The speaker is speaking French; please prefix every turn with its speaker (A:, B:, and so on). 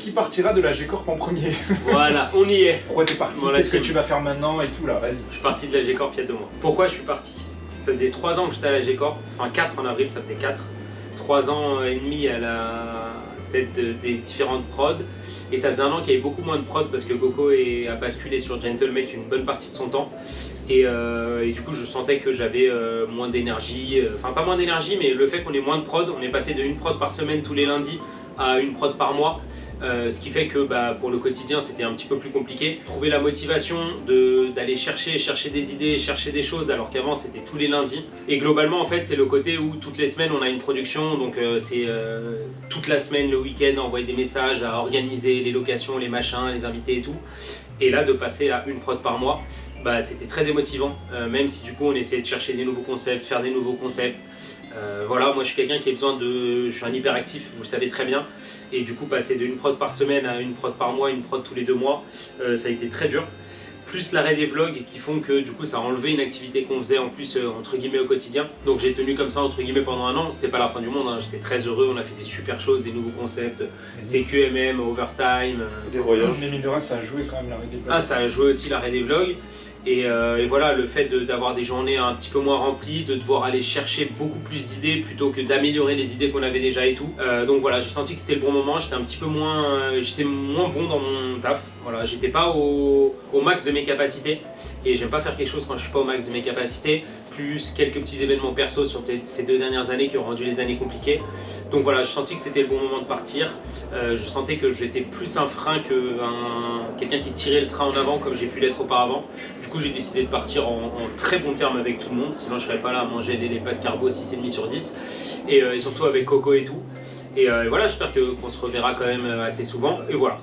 A: qui partira de la G-Corp en premier?
B: Voilà, on y est.
A: Pourquoi t'es parti?
B: Voilà,
A: Qu'est-ce que
B: c'est-
A: tu vas faire maintenant et tout là? Vas-y.
B: Je suis parti de la G-Corp il y a 2 mois. Pourquoi je suis parti? Ça faisait 3 ans que j'étais à la G-Corp, enfin 4 en avril, ça faisait 4. 3 ans et demi à la tête des différentes prods. Et ça faisait 1 an qu'il y avait beaucoup moins de prod parce que Coco a basculé sur Gentlemate une bonne partie de son temps. Et du coup, je sentais que j'avais moins d'énergie. Enfin, pas moins d'énergie, mais le fait qu'on ait moins de prod, on est passé de 1 prod par semaine tous les lundis à 1 prod par mois. Ce qui fait que pour le quotidien c'était un petit peu plus compliqué. Trouver la motivation d'aller chercher des idées, chercher des choses alors qu'avant c'était tous les lundis. Et globalement en fait c'est le côté où toutes les semaines on a une production, donc c'est toute la semaine, le week-end, à envoyer des messages, à organiser les locations, les machins, les invités et tout. Et là de passer à 1 prod par mois, c'était très démotivant, même si du coup on essayait de chercher des nouveaux concepts, faire des nouveaux concepts. Voilà, moi je suis quelqu'un qui a besoin de... Je suis un hyperactif, vous le savez très bien. Et du coup passer de 1 prod par semaine à 1 prod par mois, 1 prod tous les 2 mois, ça a été très dur. Plus l'arrêt des vlogs qui font que du coup ça a enlevé une activité qu'on faisait en plus entre guillemets au quotidien. Donc j'ai tenu comme ça entre guillemets pendant 1 an, c'était pas la fin du monde, hein. J'étais très heureux, on a fait des super choses, des nouveaux concepts, CQMM, Overtime.
C: Des voyages.
A: Mais mine de rien, ça a joué quand même l'arrêt des vlogs.
B: Ah, ça a joué aussi l'arrêt des vlogs. Et voilà, le fait d'avoir des journées un petit peu moins remplies, de devoir aller chercher beaucoup plus d'idées plutôt que d'améliorer les idées qu'on avait déjà et tout. Donc voilà, j'ai senti que c'était le bon moment, j'étais un petit peu moins, j'étais moins bon dans mon taf. Voilà, j'étais pas au max de mes capacités et j'aime pas faire quelque chose quand je suis pas au max de mes capacités. Plus quelques petits événements perso sur ces 2 dernières années qui ont rendu les années compliquées. Donc voilà, je sentis que c'était le bon moment de partir. Je sentais que j'étais plus un frein que quelqu'un qui tirait le train en avant comme j'ai pu l'être auparavant. Du coup, j'ai décidé de partir en très bon terme avec tout le monde, sinon je serais pas là à manger les pâtes carbo 6,5 sur 10. Et surtout avec Coco et tout. Et voilà, j'espère qu'on se reverra quand même assez souvent. Et voilà.